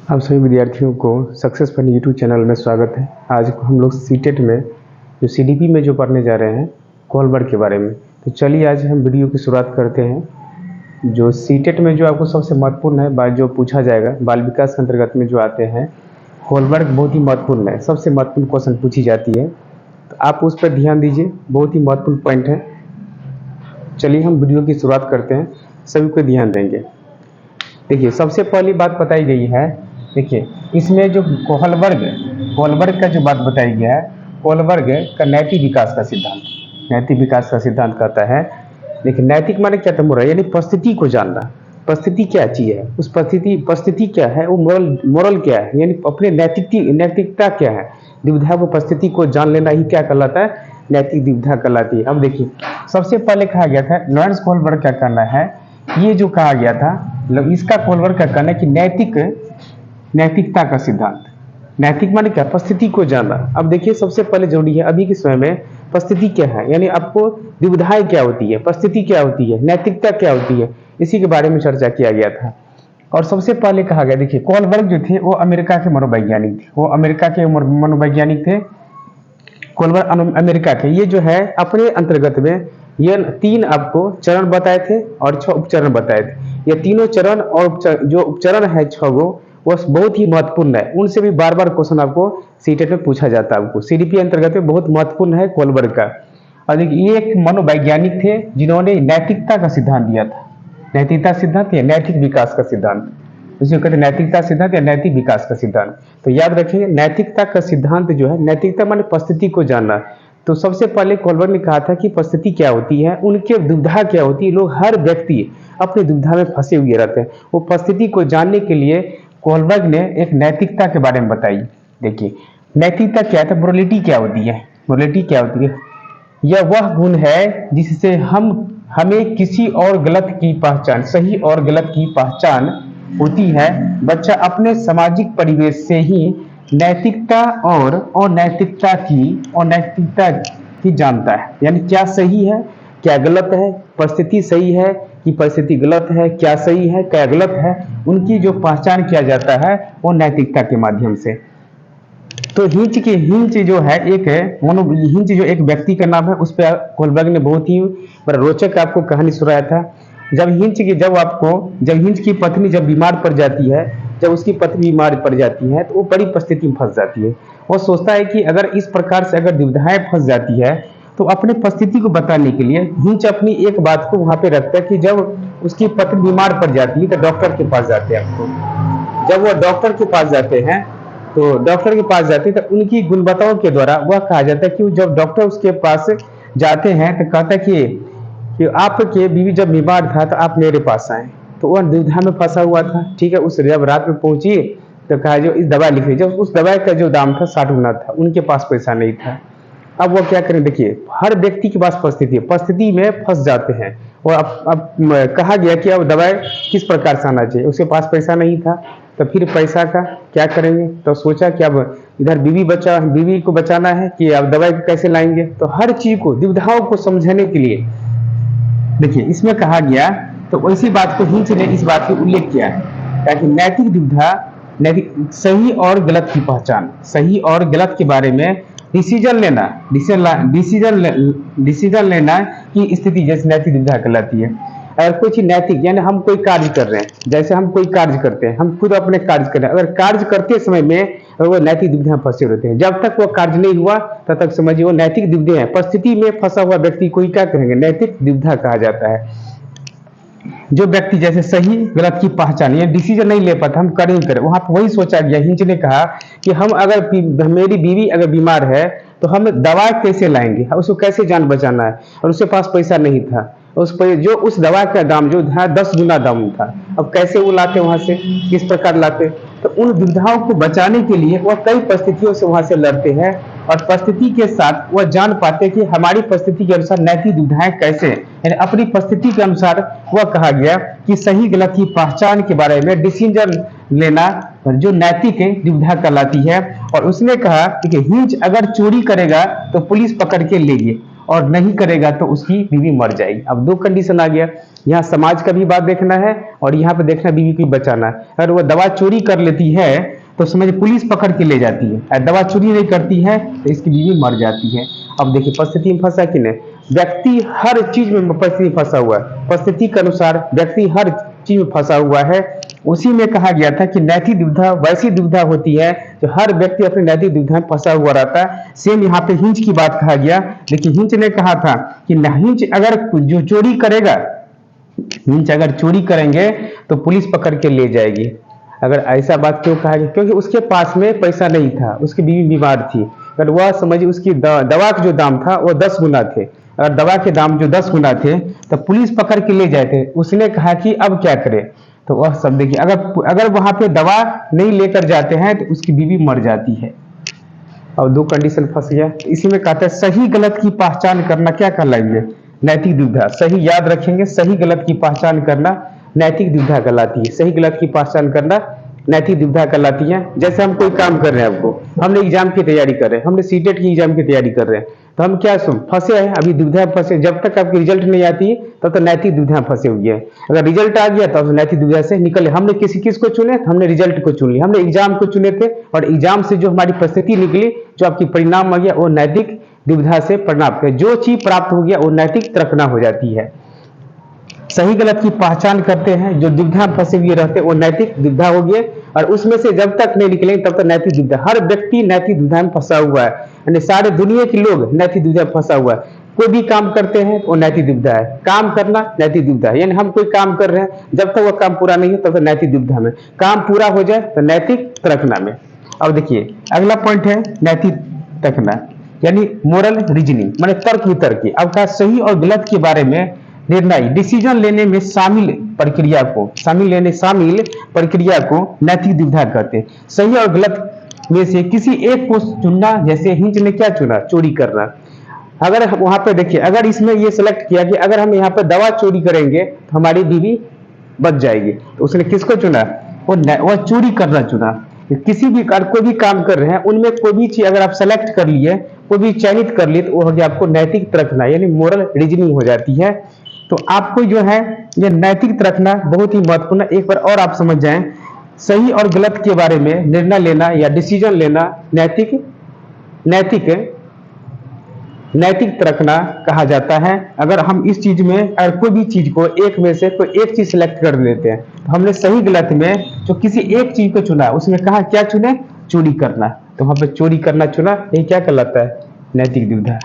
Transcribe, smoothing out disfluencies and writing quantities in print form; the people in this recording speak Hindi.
आप सभी विद्यार्थियों को सक्सेस फन यूट्यूब चैनल में स्वागत है। आज हम लोग सीटेट में जो सीडीपी में जो पढ़ने जा रहे हैं कोलबर्ग के बारे में। तो चलिए आज हम वीडियो की शुरुआत करते हैं। जो सीटेट में जो आपको सबसे महत्वपूर्ण है जो पूछा जाएगा बाल विकास के अंतर्गत में जो आते हैं कोलबर्ग बहुत ही महत्वपूर्ण है, सबसे महत्वपूर्ण क्वेश्चन पूछी जाती है, तो आप उस पर ध्यान दीजिए, बहुत ही महत्वपूर्ण पॉइंट है। चलिए हम वीडियो की शुरुआत करते हैं, सभी को ध्यान देंगे। देखिए सबसे पहली बात बताई गई है, देखिए इसमें जो कोलबर्ग का जो बात बताई गया है, कोलबर्ग का नैतिक विकास का सिद्धांत, नैतिक विकास का सिद्धांत कहता है। देखिए नैतिक माने क्या था, मोरल, यानी परिस्थिति को जानना। परिस्थिति क्या चीज है, उस परिस्थिति क्या है, वो मोरल क्या है, यानी अपने नैतिकता क्या है, द्विधा वो परिस्थिति को जान लेना ही क्या कहलाता है, नैतिक द्विधा कहलाती है। अब देखिए सबसे पहले कहा गया था लॉरेंस कोलबर्ग क्या कहना है, ये जो कहा गया था मतलब इसका कोलबर्ग का कहना है कि नैतिकता का सिद्धांत, नैतिक माने क्या, परिस्थिति को जानना। अब देखिए सबसे पहले जरूरी है अभी के समय में परिस्थिति क्या है, यानी आपको दुविधाएं क्या होती है, परिस्थिति क्या होती है, नैतिकता क्या होती है, इसी के बारे में चर्चा किया गया था। और सबसे पहले कहा गया, देखिए कोलबर्ग जो थे वो अमेरिका के मनोवैज्ञानिक थे, वो अमेरिका के मनोवैज्ञानिक थे। कोलबर्ग अमेरिका के, ये जो है अपने अंतर्गत में ये 3 आपको चरण बताए थे और 6 उपचरण बताए थे। ये तीनों चरण और जो उपचरण है 6 गो, वो बहुत ही महत्वपूर्ण है, उनसे भी बार बार क्वेश्चन आपको सीटेट में पूछा जाता है। आपको सीडीपी अंतर्गत में बहुत महत्वपूर्ण है कोलबर्ग का। और देखिए ये एक मनोवैज्ञानिक थे जिन्होंने नैतिकता का सिद्धांत दिया था, नैतिकता सिद्धांत या नैतिक विकास का सिद्धांत, जिसे कहते हैं नैतिकता सिद्धांत या नैतिक विकास का सिद्धांत। तो याद रखिए नैतिकता का सिद्धांत जो है, नैतिकता माने परिस्थिति को जानना। तो सबसे पहले कोलबर्ग ने कहा था कि परिस्थिति क्या होती है, उनके दुविधा क्या होती है, लोग हर व्यक्ति अपनी दुविधा में फंसे हुए रहते हैं। वो परिस्थिति को जानने के लिए कोलबर्ग ने एक नैतिकता के बारे में बताई। देखिए नैतिकता क्या है, मोरलिटी क्या होती है, मोरलिटी क्या होती है, यह वह गुण है जिससे हमें किसी और गलत की पहचान, सही और गलत की पहचान होती है। बच्चा अपने सामाजिक परिवेश से ही नैतिकता और अनैतिकता की जानता है, यानी क्या सही है क्या गलत है, परिस्थिति सही है कि परिस्थिति गलत है, क्या सही है क्या गलत है, उनकी जो पहचान किया जाता है वो नैतिकता के माध्यम से। तो हिंच जो है एक है हिंच जो एक व्यक्ति का नाम है, उस पर कोलबर्ग ने बहुत ही बड़ा रोचक आपको कहानी सुनाया था। जब हिंच की पत्नी जब बीमार पड़ जाती है, जब उसकी पत्नी बीमार पड़ जाती है तो वो बड़ी परिस्थिति में फंस जाती है। वो सोचता है कि अगर इस प्रकार से अगर दुविधाएं फंस जाती है तो अपने परिस्थिति को बताने के लिए हिंच अपनी एक बात को वहां पे रखता है कि जब उसकी पत्नी बीमार पड़ जाती है तो डॉक्टर के पास जाते हैं। आपको जब वो डॉक्टर के पास जाते हैं तो डॉक्टर के पास जाते हैं तो उनकी गुणवत्ताओं के द्वारा वह कहा जाता है कि जब डॉक्टर उसके पास जाते हैं तो कहता है कि आपके बीवी जब बीमार था तो आप मेरे पास आए। तो वह दुविधा में फंसा हुआ था, ठीक है। उस जब रात में पहुंची तो कहा जो इस दवा लिखी, जब उस दवाई का जो दाम था 60 गुना था, उनके पास पैसा नहीं था। अब वो क्या करें, देखिए हर व्यक्ति के पास परिस्थिति में फंस जाते हैं। और अब कहा गया कि अब दवाई किस प्रकार से आना चाहिए, उसके पास पैसा नहीं था तो फिर पैसा का क्या करेंगे, तो सोचा कि अब इधर बीवी को बचाना है कि अब दवाई को कैसे लाएंगे। तो हर चीज को, दुविधाओं को समझने के लिए देखिए इसमें कहा गया, तो वैसी बात को हिंच ने इस बात का उल्लेख किया है, ताकि नैतिक दुविधा, नैतिक सही और गलत की पहचान, सही और गलत के बारे में डिसीजन लेना की स्थिति जैसे नैतिक दुविधा कहलाती है। अगर कोई चीज नैतिक, यानी हम कोई कार्य कर रहे हैं, जैसे हम कोई कार्य करते हैं, हम खुद अपने कार्य कर रहे हैं, अगर कार्य करते समय में अगर वो नैतिक दुविधा में फंसे रहते हैं, जब तक वो कार्य नहीं हुआ तब तक समझिए वो नैतिक दुविधा है। परिस्थिति में फंसा हुआ व्यक्ति को ही क्या कहेंगे, नैतिक दुविधा कहा जाता है। जो व्यक्ति जैसे सही गलत की पहचान, ये डिसीजन नहीं ले पाता, हम करें ही करें, वहां पर वही सोचा गया। हिंच ने कहा कि हम अगर मेरी बीवी अगर बीमार है तो हम दवा कैसे लाएंगे, उसको कैसे जान बचाना है, और उसके पास पैसा नहीं था, उस दवा का दाम जो था 10 गुना दाम था, अब कैसे वो लाते वहां से, किस प्रकार लाते। तो उन दुविधाओं को बचाने के लिए वह कई परिस्थितियों से वहां से लड़ते हैं, और परिस्थिति के साथ वह जान पाते कि हमारी परिस्थिति के अनुसार नैतिक दुविधाएं कैसे, यानी अपनी परिस्थिति के अनुसार वह कहा गया कि सही गलत की पहचान के बारे में डिसीजन लेना जो नैतिक दुविधा कहलाती है। और उसने कहा कि हिंच अगर चोरी करेगा तो पुलिस पकड़ के लेगी, और नहीं करेगा तो उसकी बीवी मर जाएगी। अब दो कंडीशन आ गया, यहाँ समाज का भी बात देखना है और यहाँ पे देखना बीवी को बचाना है। अगर वो दवा चोरी कर लेती है तो समझ पुलिस पकड़ के ले जाती है, और दवा चोरी नहीं करती है तो इसकी बीवी मर जाती है। अब देखिए परिस्थिति में फंसा कि नहीं, व्यक्ति हर चीज में परिस्थिति में फंसा हुआ है, परिस्थिति के अनुसार व्यक्ति हर चीज में फंसा हुआ है। उसी में कहा गया था कि नैतिक दुविधा वैसी दुविधा होती है जो हर व्यक्ति अपने नैतिक दुविधा में फंसा हुआ रहता है। सेम यहाँ पे हिंच की बात कहा गया, लेकिन हिंच ने कहा था कि हिंच अगर जो चोरी करेगा, हिंच अगर चोरी करेंगे तो पुलिस पकड़ के ले जाएगी। अगर ऐसा बात क्यों कहा गया, क्योंकि उसके पास में पैसा नहीं था, उसकी बीवी बीमार थी। अगर वह समझिए उसकी दवा का जो दाम था वो 10 गुना थे, अगर दवा के दाम जो 10 गुना थे तो पुलिस पकड़ के ले जाए थे। उसने कहा कि अब क्या करे, तो वह सब देखिए, अगर वहां पे दवा नहीं लेकर जाते हैं तो उसकी बीवी मर जाती है। और दो कंडीशन फंस गया। इसी में कहते हैं सही गलत की पहचान करना क्या कहलाएंगे, नैतिक दुविधा। सही याद रखेंगे, सही गलत की पहचान करना नैतिक दुविधा कहलाती है। सही गलत की पहचान करना नैतिक दुविधा कहलाती है। जैसे हम कोई काम कर रहे हैं, आपको हमने एग्जाम की तैयारी कर रहे हैं, हमने सीटेट की एग्जाम की तैयारी कर रहे हैं, तो हम क्या फंसे हैं, अभी दुविधा में फंसे। जब तक आपकी रिजल्ट नहीं आती तब तक नैतिक दुविधा में फंसे हुए हैं। अगर रिजल्ट आ गया तब नैतिक दुविधा से निकले। हमने किस को चुने, हमने रिजल्ट को चुन लिया, हमने एग्जाम को चुने थे, और एग्जाम से जो हमारी परिस्थिति निकली, जो आपकी परिणाम आ गया, वो नैतिक दुविधा से परिणाम। जो चीज प्राप्त हो गया वो नैतिक तरकना हो जाती है। सही गलत की पहचान करते हैं, जो दुविधा में फंसे हुए रहते हैं वो नैतिक दुविधा हो गए, और उसमें से जब तक नहीं निकलेंगे तब तक नैतिक दुविधा। हर व्यक्ति नैतिक दुविधा में फंसा हुआ है, यानी सारे दुनिया के लोग नैतिक दुविधा में फंसा हुआ है। कोई भी काम करते हैं वो नैतिक दुविधा है, काम करना नैतिक दुविधा है। यानी हम कोई काम कर रहे हैं, जब तक वो काम पूरा नहीं है तब तक नैतिक दुविधा में, काम पूरा हो जाए तो नैतिक तरकना में। अब देखिए अगला पॉइंट है नैतिक तरकना, यानी मोरल रीजनिंग, माने तर्क वितर्क। अब कहा सही और गलत के बारे में निर्णय डिसीजन लेने में शामिल प्रक्रिया को नैतिक दुविधा कहते हैं। सही और गलत में से किसी एक को चुनना, जैसे हिंच ने क्या चुना, चोरी करना। अगर वहां पे देखिए, अगर इसमें ये सिलेक्ट किया कि अगर हम यहाँ पे दवा चोरी करेंगे तो हमारी बीवी बच जाएगी, तो उसने किसको चुना, वो चोरी करना चुना। किसी भी कोई भी काम कर रहे हैं, उनमें कोई भी चीज अगर आप सेलेक्ट कर लिए, कोई भी चयनित कर लिए, तो वो हो गया आपको नैतिक तरकना, यानी मोरल रीजनिंग हो जाती है। तो आपको जो है ये नैतिक तरकना बहुत ही महत्वपूर्ण। एक बार और आप समझ जाएं, सही और गलत के बारे में निर्णय लेना या डिसीजन लेना नैतिक तरकना कहा जाता है। अगर हम इस चीज में, अगर कोई भी चीज को एक में से कोई एक चीज सिलेक्ट कर लेते हैं, तो हमने सही गलत में जो किसी एक चीज को चुना, उसमें कहा क्या चुने, चोरी करना, तो वहां पे चोरी करना चुना, ये क्या कहलाता है, नैतिक दुविधा।